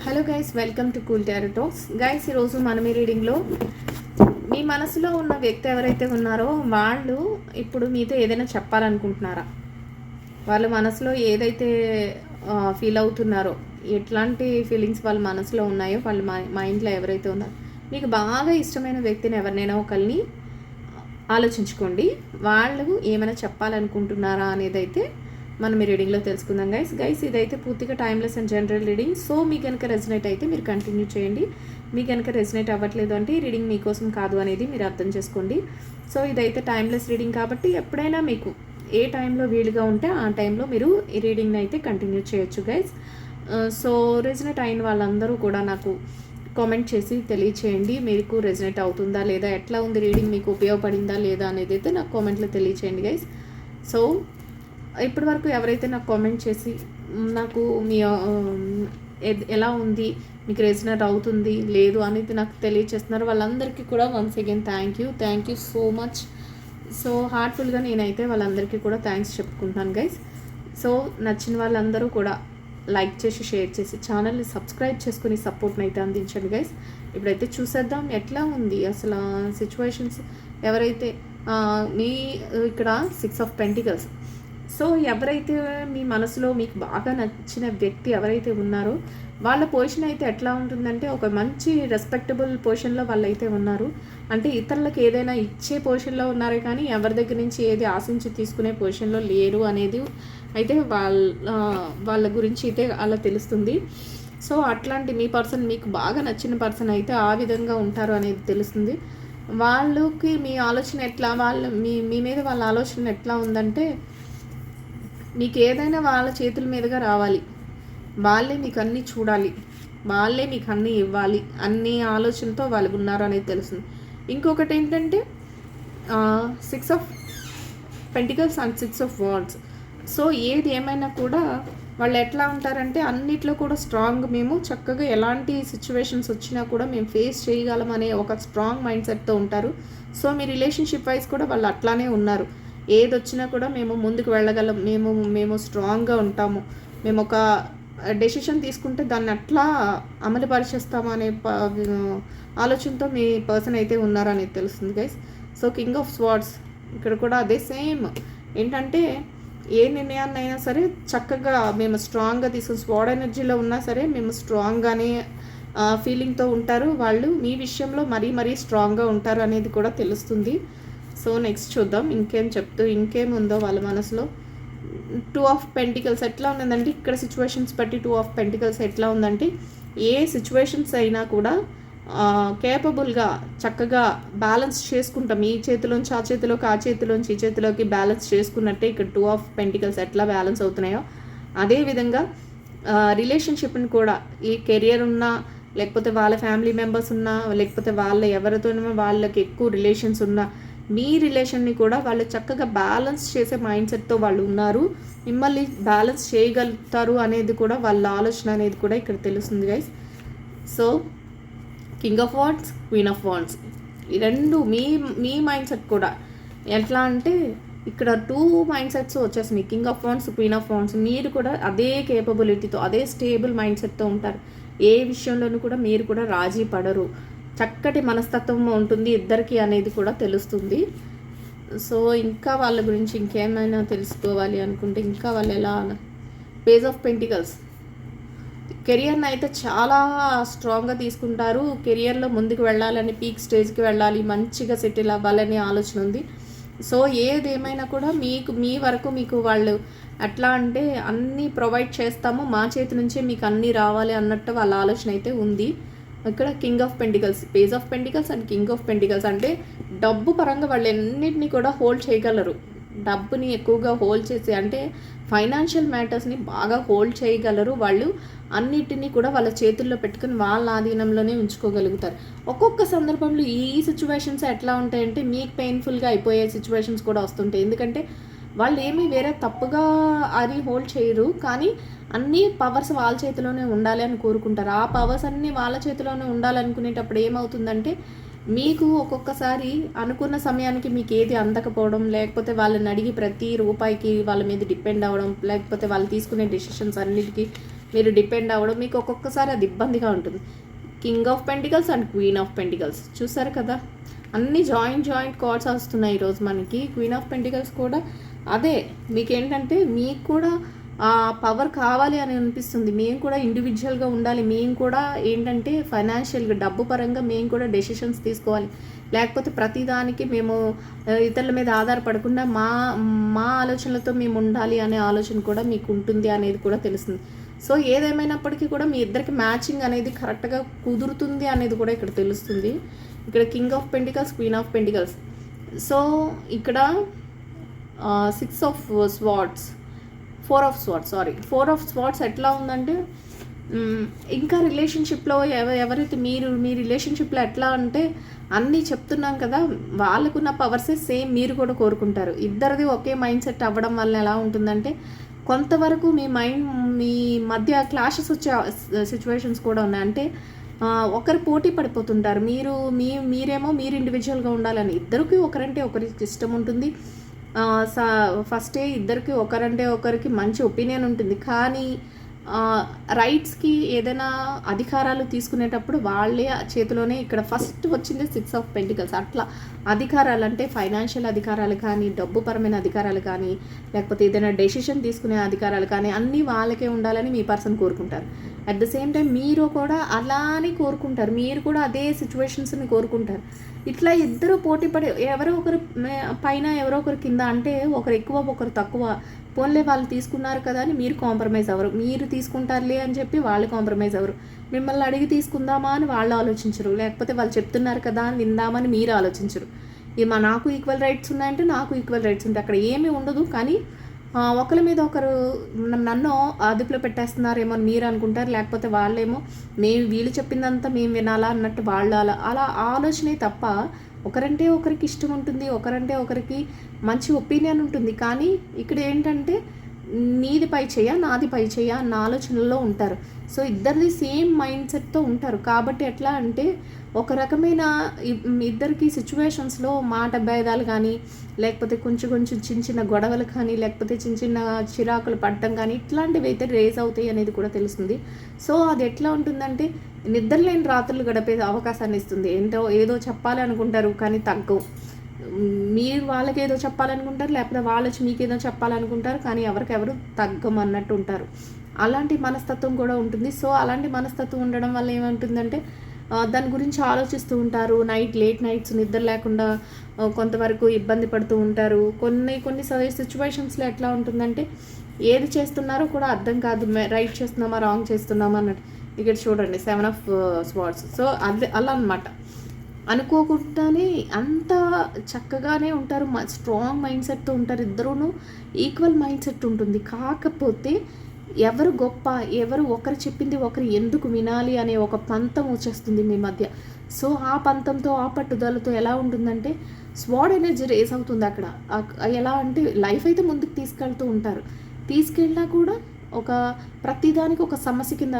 Hello guys, welcome to cool tarot talks. Guys, ఈరోజు మనం ఈ రీడింగ్లో మీ మనసులో ఉన్న వ్యక్తి ఎవరైతే ఉన్నారో వాళ్ళు ఇప్పుడు మీతో ఏదైనా చెప్పాలనుకుంటున్నారా? వాళ్ళ మనసులో ఏదైతే ఫీల్ అవుతున్నారో, ఎట్లాంటి ఫీలింగ్స్ వాళ్ళ మనసులో ఉన్నాయో, వాళ్ళ మైండ్లో ఎవరైతే ఉన్నారో, మీకు బాగా ఇష్టమైన వ్యక్తిని ఎవరినైనా ఒకరిని ఆలోచించుకోండి. వాళ్ళు ఏమైనా చెప్పాలనుకుంటున్నారా అనేది అయితే మనం ఈ రీడింగ్లో తెలుసుకుందాం. గైస్ ఇదైతే పూర్తిగా timeless and general reading. So మీకు కనుక రెజనేట్ అయితే మీరు కంటిన్యూ చేయండి. మీకు కనుక రెజనేట్ అవ్వట్లేదు అంటే ఈ రీడింగ్ మీకోసం కాదు అనేది మీరు అర్థం చేసుకోండి. సో ఇదైతే టైమ్లెస్ రీడింగ్ కాబట్టి ఎప్పుడైనా మీకు ఏ టైంలో వీలుగా ఉంటే ఆ టైంలో మీరు ఈ రీడింగ్ని అయితే కంటిన్యూ చేయొచ్చు గైస్. సో రెజనేట్ అయిన వాళ్ళందరూ కూడా నాకు కామెంట్ చేసి తెలియచేయండి. మీకు రెజనేట్ అవుతుందా లేదా, ఎట్లా ఉంది రీడింగ్, మీకు ఉపయోగపడిందా లేదా అనేది అయితే నాకు కామెంట్లో తెలియచేయండి గైస్. సో ఇప్పటి వరకు ఎవరైతే నాకు కామెంట్ చేసి నాకు మీ ఎలా ఉంది, మీకు రెజనేట్ అవుతుంది లేదు అనేది నాకు తెలియచేస్తున్నారు, వాళ్ళందరికీ కూడా once again thank you so much. So హార్ట్ఫుల్గా నేనైతే వాళ్ళందరికీ కూడా థ్యాంక్స్ చెప్పుకుంటాను గైస్. సో నచ్చిన వాళ్ళందరూ కూడా లైక్ చేసి షేర్ చేసి ఛానల్ని సబ్స్క్రైబ్ చేసుకుని సపోర్ట్ని అయితే అందించండి గైస్. ఇప్పుడైతే చూసేద్దాం ఎట్లా ఉంది అసలు సిచ్యువేషన్స్. ఎవరైతే మీ ఇక్కడ 6 ఆఫ్ పెంటికల్స్. సో ఎవరైతే మీ మనసులో మీకు బాగా నచ్చిన వ్యక్తి ఎవరైతే ఉన్నారో వాళ్ళ పొజిషన్ అయితే ఎట్లా ఉంటుందంటే, ఒక మంచి రెస్పెక్టబుల్ పొజిషన్లో వాళ్ళైతే ఉన్నారు. అంటే ఇతరులకు ఏదైనా ఇచ్చే పొజిషన్లో ఉన్నారే కానీ ఎవరి దగ్గర నుంచి ఏది ఆశించి తీసుకునే పొజిషన్లో లేరు అనేది అయితే వాళ్ళ గురించి అయితే అలా తెలుస్తుంది. సో అట్లాంటి మీ పర్సన్, మీకు బాగా నచ్చిన పర్సన్ అయితే ఆ విధంగా ఉంటారు అనేది తెలుస్తుంది. వాళ్ళకి మీ ఆలోచన ఎట్లా, మీ మీద వాళ్ళ ఆలోచన ఎట్లా ఉందంటే, మీకు ఏదైనా వాళ్ళ చేతుల మీదుగా రావాలి, వాళ్ళే మీకు అన్నీ చూడాలి, వాళ్ళే మీకు అన్నీ ఇవ్వాలి అన్ని ఆలోచనతో వాళ్ళు ఉన్నారు అనేది తెలుస్తుంది. ఇంకొకటి ఏంటంటే 6 of pentacles and 6 of wands. So ఏది ఏమైనా కూడా వాళ్ళు ఎట్లా ఉంటారంటే అన్నిట్లో కూడా స్ట్రాంగ్, మేము చక్కగా ఎలాంటి సిచ్యువేషన్స్ వచ్చినా కూడా మేము ఫేస్ చేయగలం అనే ఒక స్ట్రాంగ్ మైండ్ సెట్తో ఉంటారు. సో మీ రిలేషన్షిప్ వైజ్ కూడా వాళ్ళు అట్లానే ఉన్నారు. ఏది వచ్చినా కూడా మేము ముందుకు వెళ్ళగలం, మేము స్ట్రాంగ్గా ఉంటాము, మేము ఒక డెసిషన్ తీసుకుంటే దాన్ని అట్లా అమలుపరిచేస్తాము అనే ఆలోచనతో మీ పర్సన్ అయితే ఉన్నారనేది తెలుస్తుంది guys. So king of swords ఇక్కడ కూడా అదే సేమ్. ఏంటంటే ఏ నిర్ణయాన్నైనా సరే చక్కగా మేము స్ట్రాంగ్గా తీసుకుని, స్వాడ్ ఎనర్జీలో ఉన్నా సరే మేము స్ట్రాంగ్గానే ఫీలింగ్తో ఉంటారు. వాళ్ళు మీ విషయంలో మరీ స్ట్రాంగ్గా ఉంటారు అనేది కూడా తెలుస్తుంది. సో నెక్స్ట్ చూద్దాం ఇంకేముందో వాళ్ళ మనసులో. 2 ఆఫ్ పెంటికల్స్ ఎట్లా ఉందంటే, ఇక్కడ సిచ్యువేషన్స్ బట్టి 2 ఆఫ్ పెంటికల్స్ ఎట్లా ఉందంటే, ఏ సిచ్యువేషన్స్ అయినా కూడా కేపబుల్గా చక్కగా బ్యాలెన్స్ చేసుకుంటాం. ఈ చేతిలోంచి ఆ చేతిలోకి, ఆ చేతిలోంచి ఈ చేతిలోకి బ్యాలెన్స్ చేసుకున్నట్టే ఇక్కడ 2 ఆఫ్ పెంటికల్స్ ఎట్లా బ్యాలెన్స్ అవుతున్నాయో అదేవిధంగా రిలేషన్షిప్ని కూడా, ఈ కెరియర్ ఉన్నా లేకపోతే వాళ్ళ ఫ్యామిలీ మెంబర్స్ ఉన్నా లేకపోతే వాళ్ళ ఎవరితోనో వాళ్ళకి ఎక్కువ రిలేషన్స్ ఉన్నా మీ రిలేషన్ని కూడా వాళ్ళు చక్కగా బ్యాలెన్స్ చేసే మైండ్ సెట్తో వాళ్ళు ఉన్నారు. మిమ్మల్ని బ్యాలెన్స్ చేయగలుగుతారు అనేది కూడా వాళ్ళ ఆలోచన అనేది కూడా ఇక్కడ తెలుస్తుంది guys. So king of wands, queen of wands, ఈ రెండు మీ మైండ్ సెట్ కూడా ఎట్లా అంటే ఇక్కడ 2 మైండ్ సెట్స్ వచ్చేసినాయి. King of wands, queen of wands. మీరు కూడా అదే కేపబిలిటీతో, అదే స్టేబుల్ మైండ్ సెట్తో ఉంటారు. ఏ విషయంలోనూ కూడా మీరు కూడా రాజీ పడరు, చక్కటి మనస్తత్వం ఉంటుంది ఇద్దరికి అనేది కూడా తెలుస్తుంది. సో ఇంకా వాళ్ళ గురించి ఇంకేమైనా తెలుసుకోవాలి అనుకుంటే, ఇంకా వాళ్ళు ఎలా, పేజ్ ఆఫ్ పెంటికల్స్, కెరియర్ని అయితే చాలా స్ట్రాంగ్గా తీసుకుంటారు. కెరియర్లో ముందుకు వెళ్ళాలని, పీక్ స్టేజ్కి వెళ్ళాలి, మంచిగా సెటిల్ అవ్వాలనే ఆలోచన ఉంది. సో ఏదేమైనా కూడా మీ వరకు మీకు వాళ్ళు అట్లా అంటే అన్నీ ప్రొవైడ్ చేస్తాము, మా చేతి నుంచే మీకు అన్నీ రావాలి అన్నట్టు వాళ్ళ ఆలోచన అయితే ఉంది. ఇక్కడ king of pentacles, page of pentacles and king of pentacles అంటే డబ్బు పరంగా వాళ్ళు ఎన్నిటిని కూడా హోల్డ్ చేయగలరు. డబ్బుని ఎక్కువగా హోల్డ్ చేసి, అంటే ఫైనాన్షియల్ మ్యాటర్స్ని బాగా హోల్డ్ చేయగలరు. వాళ్ళు అన్నిటినీ కూడా వాళ్ళ చేతుల్లో పెట్టుకుని వాళ్ళ ఆధీనంలోనే ఉంచుకోగలుగుతారు. ఒక్కొక్క సందర్భంలో ఈ సిచ్యువేషన్స్ ఎట్లా ఉంటాయంటే మీకు పెయిన్ఫుల్గా అయిపోయే సిచ్యువేషన్స్ కూడా వస్తుంటాయి. ఎందుకంటే వాళ్ళు ఏమీ వేరే తప్పుగా అది హోల్డ్ చేయరు, కానీ అన్ని పవర్స్ వాళ్ళ చేతిలోనే ఉండాలి అని కోరుకుంటారు. ఆ పవర్స్ అన్నీ వాళ్ళ చేతిలోనే ఉండాలనుకునేటప్పుడు ఏమవుతుందంటే, మీకు ఒక్కొక్కసారి అనుకున్న సమయానికి మీకు ఏది అందకపోవడం, లేకపోతే వాళ్ళని అడిగి ప్రతి రూపాయికి వాళ్ళ మీద డిపెండ్ అవ్వడం, లేకపోతే వాళ్ళు తీసుకునే డెసిషన్స్ అన్నిటికీ మీరు డిపెండ్ అవ్వడం మీకు ఒక్కొక్కసారి అది ఇబ్బందిగా ఉంటుంది. King of pentacles and queen of pentacles చూసారు కదా, అన్ని జాయింట్ కార్డ్స్ వస్తున్నాయి ఈరోజు మనకి. క్వీన్ ఆఫ్ పెంటికల్స్ కూడా అదే, మీకేంటంటే మీకు కూడా ఆ పవర్ కావాలి అని అనిపిస్తుంది. మేము కూడా ఇండివిజువల్గా ఉండాలి, మేము కూడా ఏంటంటే ఫైనాన్షియల్గా డబ్బు పరంగా మేము కూడా డెసిషన్స్ తీసుకోవాలి, లేకపోతే ప్రతిదానికి మేము ఇతరుల మీద ఆధారపడకుండా మా ఆలోచనలతో మేము ఉండాలి అనే ఆలోచన కూడా మీకు ఉంటుంది అనేది కూడా తెలుస్తుంది. సో ఏదేమైనప్పటికీ కూడా మీ ఇద్దరికి మ్యాచింగ్ అనేది కరెక్ట్గా కుదురుతుంది అనేది కూడా ఇక్కడ తెలుస్తుంది. ఇక్కడ king of pentacles, queen of pentacles. So ఇక్కడ 6 of swords, 4 of swords, 4 of swords ఎట్లా ఉందంటే ఇంకా రిలేషన్షిప్లో ఎవరైతే మీ రిలేషన్షిప్లో ఎట్లా అంటే అన్నీ చెప్తున్నాం కదా, వాళ్ళకున్న పవర్సే సేమ్ మీరు కూడా కోరుకుంటారు. ఇద్దరిది ఒకే మైండ్ సెట్ అవ్వడం వల్ల ఎలా ఉంటుందంటే కొంతవరకు మీ మధ్య క్లాషెస్ వచ్చే సిచ్యువేషన్స్ కూడా ఉన్నాయి. అంటే ఒకరు పోటీ పడిపోతుంటారు. మీరేమో మీరు ఇండివిజువల్గా ఉండాలని, ఇద్దరికి ఒకరంటే ఒకరికి ఇష్టం ఉంటుంది. ఫస్టే ఇద్దరికి ఒకరంటే ఒకరికి మంచి ఒపీనియన్ ఉంటుంది. కానీ రైట్స్కి ఏదైనా అధికారాలు తీసుకునేటప్పుడు వాళ్ళే చేతిలోనే, ఇక్కడ ఫస్ట్ వచ్చింది 6 ఆఫ్ పెంటికల్స్. అట్లా అధికారాలు అంటే ఫైనాన్షియల్ అధికారాలు కానీ, డబ్బు పరమైన అధికారాలు కానీ, లేకపోతే ఏదైనా డెసిషన్ తీసుకునే అధికారాలు కానీ అన్నీ వాళ్ళకే ఉండాలని మీ పర్సన్ కోరుకుంటారు. అట్ ద సేమ్ టైం మీరు కూడా అలానే కోరుకుంటారు, మీరు కూడా అదే సిచ్యువేషన్స్ని కోరుకుంటారు. ఇట్లా ఇద్దరు పోటీ పడి ఎవరో ఒకరు పైన ఎవరో ఒకరు కింద, అంటే ఒకరు ఎక్కువ ఒకరు తక్కువ, పోన్లే వాళ్ళు తీసుకున్నారు కదా అని మీరు కాంప్రమైజ్ అవ్వరు, మీరు తీసుకుంటారులే అని చెప్పి వాళ్ళు కాంప్రమైజ్ అవ్వరు, మిమ్మల్ని అడిగి తీసుకుందామా అని వాళ్ళు ఆలోచించరు, లేకపోతే వాళ్ళు చెప్తున్నారు కదా అని విందామని మీరు ఆలోచించరు. ఇది నాకు ఈక్వల్ రైట్స్ ఉన్నాయంటే నాకు ఈక్వల్ రైట్స్ ఉంటాయి, అక్కడ ఏమీ ఉండదు. కానీ ఒకరి మీద ఒకరు నన్ను అదుపులో పెట్టేస్తున్నారేమో అని మీరు అనుకుంటారు, లేకపోతే వాళ్ళేమో వీళ్ళు చెప్పిందంతా మేము వినాలా అన్నట్టు వాళ్ళు అలా ఆలోచనే తప్ప ఒకరంటే ఒకరికి ఇష్టం ఉంటుంది, ఒకరంటే ఒకరికి మంచి ఒపీనియన్ ఉంటుంది. కానీ ఇక్కడ ఏంటంటే నీది పై చేయ నాది పై చేయ అన్న ఆలోచనలో ఉంటారు. సో ఇద్దరిది సేమ్ మైండ్ సెట్తో ఉంటారు. కాబట్టి ఎట్లా అంటే ఒక రకమైన ఇద్దరికి సిచ్యువేషన్స్లో మాట భేదాలు కానీ, లేకపోతే కొంచెం చిన్న చిన్న గొడవలు కానీ, లేకపోతే చిన్న చిన్న చిరాకులు పడటం కానీ ఇట్లాంటివి అయితే రేజ్ అవుతాయి అనేది కూడా తెలుస్తుంది. సో అది ఎట్లా ఉంటుందంటే నిద్రలేని రాత్రులు గడిపే అవకాశాన్ని ఇస్తుంది. ఏదో చెప్పాలి అనుకుంటారు కానీ తగ్గవు, మీరు వాళ్ళకి ఏదో చెప్పాలనుకుంటారు, లేకపోతే వాళ్ళు వచ్చి మీకు ఏదో చెప్పాలనుకుంటారు, కానీ ఎవరికెవరు తగ్గమన్నట్టు ఉంటారు. అలాంటి మనస్తత్వం కూడా ఉంటుంది. సో అలాంటి మనస్తత్వం ఉండడం వల్ల ఏమంటుందంటే దాని గురించి ఆలోచిస్తూ ఉంటారు. లేట్ నైట్స్ నిద్ర లేకుండా కొంతవరకు ఇబ్బంది పడుతూ ఉంటారు. కొన్ని సిచ్యువేషన్స్లో ఎట్లా ఉంటుందంటే ఏది చేస్తున్నారో కూడా అర్థం కాదు, రైట్ చేస్తున్నామా రాంగ్ చేస్తున్నామా అన్నట్టు. ఇక్కడ చూడండి 7 ఆఫ్ స్వార్డ్స్. సో అలా అనమాట, అనుకోకుండానే అంత చక్కగానే ఉంటారు, స్ట్రాంగ్ మైండ్ సెట్తో ఉంటారు. ఇద్దరూను ఈక్వల్ మైండ్ సెట్ ఉంటుంది. కాకపోతే ఎవరు గొప్ప, ఎవరు ఒకరు చెప్పింది ఒకరు ఎందుకు వినాలి అనే ఒక పంతం వచ్చేస్తుంది మీ మధ్య. సో ఆ పంతంతో ఆ పట్టుదలతో ఎలా ఉంటుందంటే స్వాడ్ ఎనర్జీ రేస్ అవుతుంది అక్కడ. ఎలా అంటే లైఫ్ అయితే ముందుకు తీసుకెళ్తూ ఉంటారు, తీసుకెళ్ళినా కూడా ఒక ప్రతిదానికి ఒక సమస్య కింద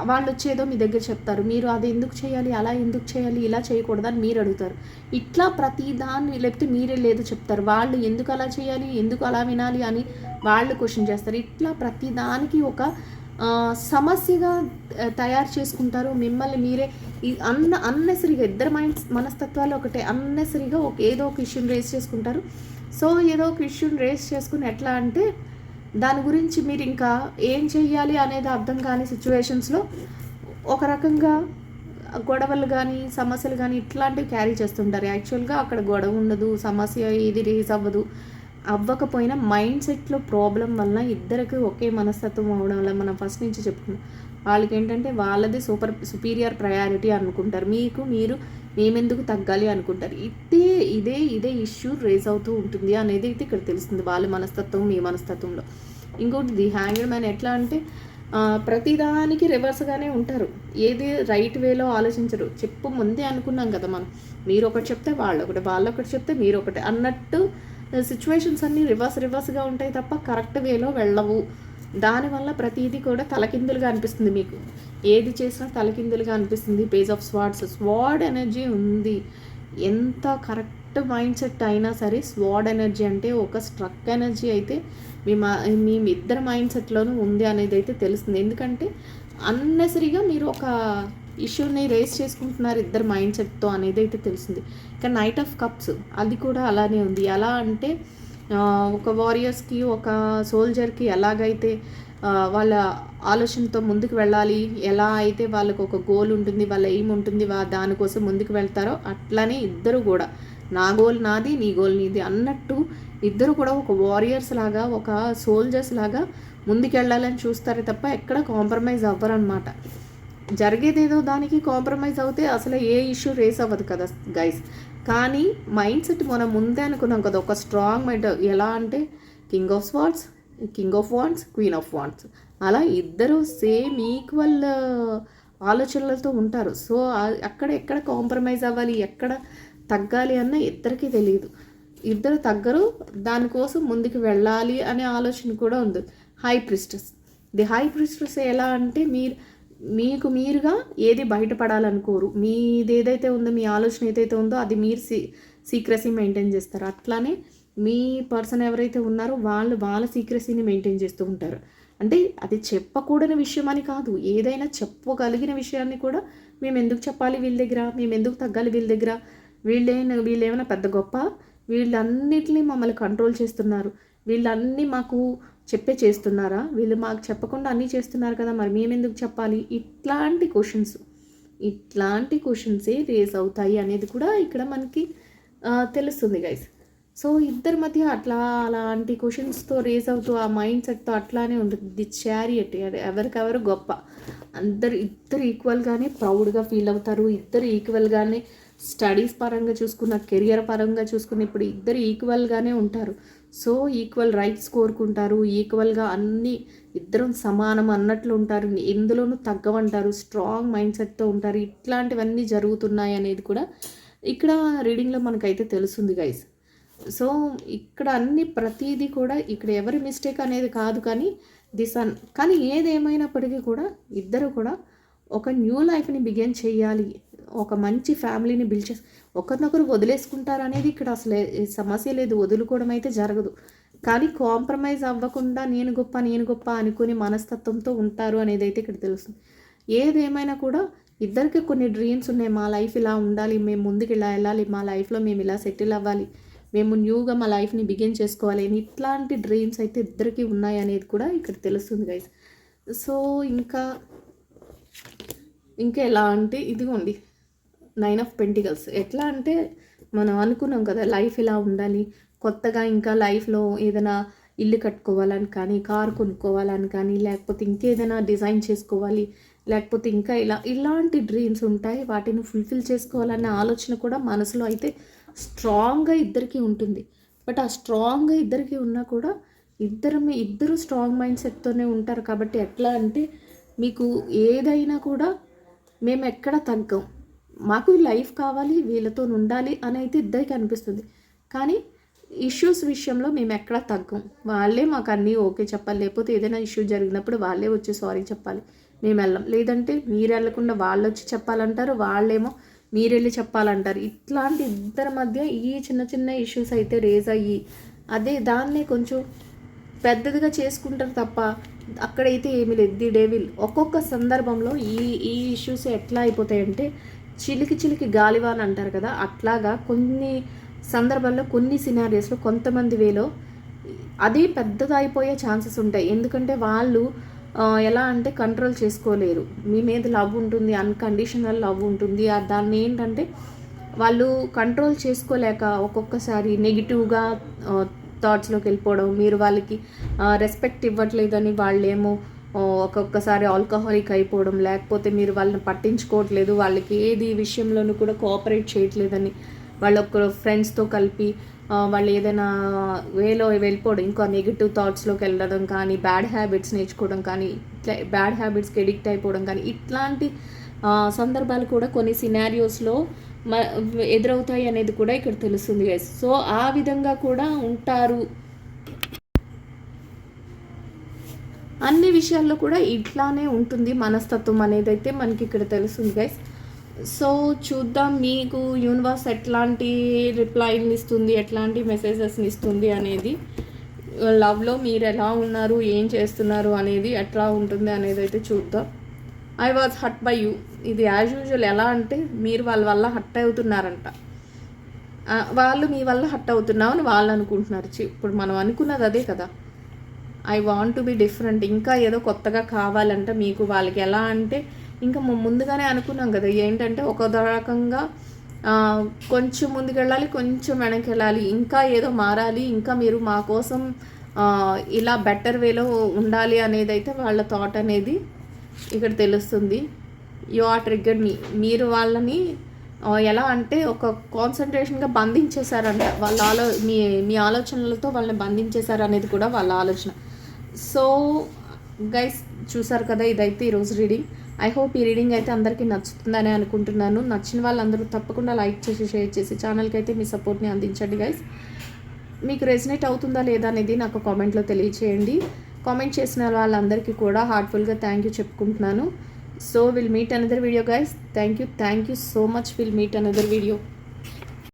వాళ్ళు వచ్చేదో మీ దగ్గర చెప్తారు, మీరు అది ఎందుకు చేయాలి, అలా ఎందుకు చేయాలి, ఇలా చేయకూడదని మీరు అడుగుతారు. ఇట్లా ప్రతిదాన్ని లేకపోతే మీరే లేదో చెప్తారు, వాళ్ళు ఎందుకు అలా చేయాలి, ఎందుకు అలా వినాలి అని వాళ్ళు క్వశ్చన్ చేస్తారు. ఇట్లా ప్రతిదానికి ఒక సమస్యగా తయారు చేసుకుంటారు మిమ్మల్ని మీరే. అన్నెసరిగా ఇద్దరు మనస్తత్వాలు ఒకటే, అన్నెసరిగా ఏదో ఒక ఇష్యూని రేస్ చేసుకుంటారు. సో ఏదో ఒక ఇష్యూని రేస్ చేసుకుని ఎట్లా అంటే దాని గురించి మీరు ఇంకా ఏం చెయ్యాలి అనేది అర్థం కాని సిచ్యువేషన్స్లో ఒక రకంగా గొడవలు కానీ సమస్యలు కానీ ఇట్లాంటివి క్యారీ చేస్తుంటారు. యాక్చువల్గా అక్కడ గొడవ ఉండదు, సమస్య ఇది రేజ్ అవ్వకపోయినా మైండ్ సెట్లో ప్రాబ్లం వలన ఇద్దరికి ఒకే మనస్తత్వం అవడం వల్ల మనం ఫస్ట్ నుంచి చెప్పుకున్నాం. వాళ్ళకి ఏంటంటే వాళ్ళది సుపీరియర్ ప్రయారిటీ అనుకుంటారు, మీరు మేమెందుకు తగ్గాలి అనుకుంటారు. ఇదే ఇష్యూ రేజ్ అవుతూ ఉంటుంది అనేది అయితే ఇక్కడ తెలుస్తుంది వాళ్ళ మనస్తత్వం మీ మనస్తత్వంలో. ఇంకోటి ది హ్యాంగ్డ్ మ్యాన్ ఎట్లా అంటే ప్రతిదానికి రివర్స్గానే ఉంటారు, ఏది రైట్ వేలో ఆలోచించరు. ముందే అనుకున్నాం కదా మనం, మీరు ఒకటి చెప్తే వాళ్ళొకటి చెప్తే మీరు ఒకటి అన్నట్టు సిచ్యువేషన్స్ అన్నీ రివర్స్గా ఉంటాయి తప్ప కరెక్ట్ వేలో వెళ్ళవు. దానివల్ల ప్రతిదీ కూడా తలకిందులుగా అనిపిస్తుంది, మీకు ఏది చేసినా తలకిందులుగా అనిపిస్తుంది. పేజ్ ఆఫ్ స్వార్డ్ ఎనర్జీ ఉంది, ఎంత కరెక్ట్ మైండ్ సెట్ అయినా సరే స్వాడ్ ఎనర్జీ అంటే ఒక స్ట్రక్ ఎనర్జీ అయితే మీ ఇద్దరు మైండ్ సెట్లోనూ ఉంది అనేది అయితే తెలుస్తుంది. ఎందుకంటే అన్నెసరీగా మీరు ఒక ఇష్యూని రేస్ చేసుకుంటున్నారు ఇద్దరు మైండ్ సెట్తో అనేది అయితే తెలుస్తుంది. కానీ నైట్ ఆఫ్ కప్స్ అది కూడా అలానే ఉంది. ఎలా అంటే ఒక వారియర్స్కి ఒక సోల్జర్కి ఎలాగైతే వాళ్ళ ఆలోచనతో ముందుకు వెళ్ళాలి, ఎలా అయితే వాళ్ళకు ఒక గోల్ ఉంటుంది, వాళ్ళ ఎయిమ్ ఉంటుంది, దానికోసం ముందుకు వెళ్తారో అట్లనే ఇద్దరు కూడా నా గోల్ నాది, నీ గోల్ నీది అన్నట్టు ఇద్దరు కూడా ఒక వారియర్స్ లాగా, ఒక సోల్జర్స్ లాగా ముందుకెళ్ళాలని చూస్తారే తప్ప ఎక్కడ కాంప్రమైజ్ అవ్వరనమాట. జరిగేదేదో దానికి కాంప్రమైజ్ అవుతే అసలు ఏ ఇష్యూ రేస్ అవ్వదు కదా గైస్. కానీ మైండ్ సెట్ మనం ముందే అనుకున్నాం కదా, ఒక స్ట్రాంగ్ మైండ్. ఎలా అంటే king of swords, king of wands, queen of wands, అలా ఇద్దరు సేమ్ ఈక్వల్ ఆలోచనలతో ఉంటారు. సో అక్కడ ఎక్కడ కాంప్రమైజ్ అవ్వాలి, ఎక్కడ తగ్గాలి అన్న ఇద్దరికీ తెలియదు. ఇద్దరు తగ్గరు, దానికోసం ముందుకు వెళ్ళాలి అనే ఆలోచన కూడా ఉంది. High priestess, the high priestess ఎలా అంటే మీకు మీరుగా ఏది బయటపడాలనుకోరు. మీది ఏదైతే ఉందో, మీ ఆలోచన ఏదైతే ఉందో అది మీరు సీక్రసీ మెయింటైన్ చేస్తారు. అట్లానే మీ పర్సన్ ఎవరైతే ఉన్నారో వాళ్ళ సీక్రసీని మెయింటైన్ చేస్తూ ఉంటారు. అంటే అది చెప్పకూడని విషయం అని కాదు, ఏదైనా చెప్పగలిగిన విషయాన్ని కూడా మేము ఎందుకు చెప్పాలి వీళ్ళ దగ్గర, మేము ఎందుకు తగ్గాలి వీళ్ళ దగ్గర, వీళ్ళేమైనా పెద్ద గొప్ప, వీళ్ళన్నిటినీ మమ్మల్ని కంట్రోల్ చేస్తున్నారు, వీళ్ళన్నీ మాకు చేస్తున్నారా, వీళ్ళు మాకు చెప్పకుండా అన్నీ చేస్తున్నారు కదా, మరి మేమెందుకు చెప్పాలి, ఇట్లాంటి క్వశ్చన్సే రేజ్ అవుతాయి అనేది కూడా ఇక్కడ మనకి తెలుస్తుంది గైస్. సో ఇద్దరి మధ్య అలాంటి క్వశ్చన్స్తో రేజ్ అవుతూ ఆ మైండ్ సెట్తో అట్లానే ఉంటుంది. ది చారియట్, ఎవరికెవరు గొప్ప, ఇద్దరు ఈక్వల్గానే ప్రౌడ్గా ఫీల్ అవుతారు. ఇద్దరు ఈక్వల్గానే స్టడీస్ పరంగా చూసుకున్న, కెరియర్ పరంగా చూసుకున్న, ఇప్పుడు ఇద్దరు ఈక్వల్గానే ఉంటారు. సో ఈక్వల్ రైట్స్ కోరుకుంటారు, ఈక్వల్గా అన్ని ఇద్దరం సమానం అన్నట్లు ఉంటారు, ఎందులోనూ తగ్గవంటారు, స్ట్రాంగ్ మైండ్ సెట్తో ఉంటారు. ఇట్లాంటివన్నీ జరుగుతున్నాయి అనేది కూడా ఇక్కడ రీడింగ్లో మనకైతే తెలుస్తుంది గైస్. సో ఇక్కడ ప్రతిదీ కూడా ఇక్కడ ఎవరి మిస్టేక్ అనేది కాదు, కానీ కానీ ఏదేమైనప్పటికీ కూడా ఇద్దరు కూడా ఒక న్యూ లైఫ్ని బిగిన్ చేయాలి, ఒక మంచి ఫ్యామిలీని బిల్డ్ చేసి ఒకరినొకరు వదిలేసుకుంటారు అనేది ఇక్కడ అసలు సమస్య లేదు, వదులుకోవడం అయితే జరగదు. కానీ కాంప్రమైజ్ అవ్వకుండా నేను గొప్ప అనుకుని మనస్తత్వంతో ఉంటారు అనేది అయితే ఇక్కడ తెలుస్తుంది. ఏదేమైనా కూడా ఇద్దరికి కొన్ని డ్రీమ్స్ ఉన్నాయి, మా లైఫ్ ఇలా ఉండాలి, మేము ముందుకు ఇలా వెళ్ళాలి, మా లైఫ్లో మేము ఇలా సెటిల్ అవ్వాలి, మేము న్యూగా మా లైఫ్ని బిగిన్ చేసుకోవాలి అని ఇట్లాంటి డ్రీమ్స్ అయితే ఇద్దరికి ఉన్నాయి అనేది కూడా ఇక్కడ తెలుస్తుంది గైస్. సో ఇంకా ఎలా అంటే ఇదిగోండి 9 ఆఫ్ పెంటికల్స్. ఎట్లా అంటే మనం అనుకున్నాం కదా లైఫ్ ఇలా ఉండాలి, కొత్తగా ఇంకా లైఫ్లో ఏదైనా ఇల్లు కట్టుకోవాలని కానీ, కారు కొనుక్కోవాలని కానీ, లేకపోతే ఇంకేదైనా డిజైన్ చేసుకోవాలి, లేకపోతే ఇంకా ఇలాంటి డ్రీమ్స్ ఉంటాయి, వాటిని ఫుల్ఫిల్ చేసుకోవాలనే ఆలోచన కూడా మనసులో అయితే స్ట్రాంగ్గా ఇద్దరికి ఉంటుంది. బట్ ఆ స్ట్రాంగ్గా ఇద్దరికి ఉన్నా కూడా ఇద్దరు స్ట్రాంగ్ మైండ్ సెట్తోనే ఉంటారు. కాబట్టి ఎట్లా అంటే మీకు ఏదైనా కూడా మేము ఎక్కడ తగ్గం, మాకు లైఫ్ కావాలి, వీళ్ళతో ఉండాలి అని అయితే ఇద్దరికి అనిపిస్తుంది. కానీ ఇష్యూస్ విషయంలో మేము ఎక్కడ తగ్గం, వాళ్ళే మాకు అన్నీ ఓకే చెప్పాలి, లేకపోతే ఏదైనా ఇష్యూ జరిగినప్పుడు వాళ్ళే వచ్చి సారీ చెప్పాలి, మేము వెళ్ళాం, లేదంటే మీరు వెళ్ళకుండా వాళ్ళు వచ్చి చెప్పాలంటారు, వాళ్ళేమో మీరు వెళ్ళి చెప్పాలంటారు. ఇట్లాంటి ఇద్దరి మధ్య ఈ చిన్న ఇష్యూస్ అయితే రేజ్ అయ్యి దాన్నే కొంచెం పెద్దదిగా చేసుకుంటారు తప్ప అక్కడైతే ఏమీ లేదు. ది డెవిల్ ఒక్కొక్క సందర్భంలో ఈ ఇష్యూస్ ఎట్లా అయిపోతాయంటే చిలికి గాలివాన్ అంటారు కదా, అట్లాగా కొన్ని సందర్భాల్లో కొన్ని సినారియోస్లో కొంతమంది వేలో అది పెద్దదైపోయే ఛాన్సెస్ ఉంటాయి. ఎందుకంటే వాళ్ళు ఎలా అంటే కంట్రోల్ చేసుకోలేరు, మీ మీద లవ్ ఉంటుంది, అన్కండిషనల్ లవ్ ఉంటుంది, దాన్ని ఏంటంటే వాళ్ళు కంట్రోల్ చేసుకోలేక ఒక్కొక్కసారి నెగిటివ్గా థాట్స్లోకి వెళ్ళిపోవడం, మీరు వాళ్ళకి రెస్పెక్ట్ ఇవ్వట్లేదని వాళ్ళేమో ఒక్కొక్కసారి ఆల్కహాలిక్ అయిపోవడం, లేకపోతే మీరు వాళ్ళని పట్టించుకోవట్లేదు, వాళ్ళకి ఏది విషయంలోనూ కూడా కోఆపరేట్ చేయట్లేదని వాళ్ళ ఫ్రెండ్స్తో కలిపి వాళ్ళు ఏదైనా వేలో వెళ్ళిపోవడం, ఇంకా నెగిటివ్ థాట్స్లోకి వెళ్ళడం కానీ, బ్యాడ్ హ్యాబిట్స్ నేర్చుకోవడం కానీ, బ్యాడ్ హ్యాబిట్స్కి ఎడిక్ట్ అయిపోవడం కానీ, ఇట్లాంటి సందర్భాలు కూడా కొన్ని సినారియోస్లో ఎదురవుతాయి అనేది కూడా ఇక్కడ తెలుస్తుంది గైస్. సో ఆ విధంగా కూడా ఉంటారు, అన్ని విషయాల్లో కూడా ఇట్లానే ఉంటుంది మనస్తత్వం అనేది అయితే మనకి ఇక్కడ తెలుస్తుంది గైస్. సో చూద్దాం మీకు యూనివర్స్ ఎట్లాంటి రిప్లైని ఇస్తుంది, ఎట్లాంటి మెసేజెస్ని ఇస్తుంది అనేది. లవ్లో మీరు ఎలా ఉన్నారు, ఏం చేస్తున్నారు అనేది ఎట్లా ఉంటుంది అనేది అయితే చూద్దాం. I was hurt by you, ఇది యాజ్ యూజువల్ ఎలా అంటే మీరు వాళ్ళ వల్ల హర్ట్ అవుతున్నారంట, వాళ్ళు మీ వల్ల హర్ట్ అవుతున్నామని వాళ్ళు అనుకుంటున్నారు. ఇప్పుడు మనం అనుకున్నది అదే కదా, I want to be different, ఇంకా ఏదో కొత్తగా కావాలంట మీకు. వాళ్ళకి ఎలా అంటే ఇంకా ముందుగానే అనుకున్నాం కదా, ఏంటంటే ఒక రకంగా కొంచెం ముందుకెళ్ళాలి, కొంచెం వెనక్కి వెళ్ళాలి, ఇంకా ఏదో మారాలి, ఇంకా మీరు మా కోసం ఇలా బెటర్ వేలో ఉండాలి అనేది అయితే వాళ్ళ థాట్ అనేది ఇక్కడ తెలుస్తుంది. యు ఆర్ ట్రిగ్గర్డ్ మీ, మీరు వాళ్ళని ఎలా అంటే ఒక కాన్సన్ట్రేషన్గా బంధించేశారంట. వాళ్ళ మీ ఆలోచనలతో వాళ్ళని బంధించేశారు అనేది కూడా వాళ్ళ ఆలోచన. సో గైస్ చూసారు కదా, ఇదైతే ఈరోజు రీడింగ్. ఐ హోప్ ఈ రీడింగ్ అయితే అందరికీ నచ్చుతుందని అనుకుంటున్నాను. నచ్చిన వాళ్ళందరూ తప్పకుండా లైక్ చేసి షేర్ చేసి ఛానల్కి అయితే మీ సపోర్ట్ని అందించండి గైస్. మీకు రెసినేట్ అవుతుందా లేదా అనేది నాకు కామెంట్లో తెలియచేయండి. కామెంట్ చేసిన వాళ్ళందరికీ కూడా హార్ట్ఫుల్గా థ్యాంక్ యూ చెప్పుకుంటున్నాను. So will meet another video guys. Thank you so much. Will meet another video.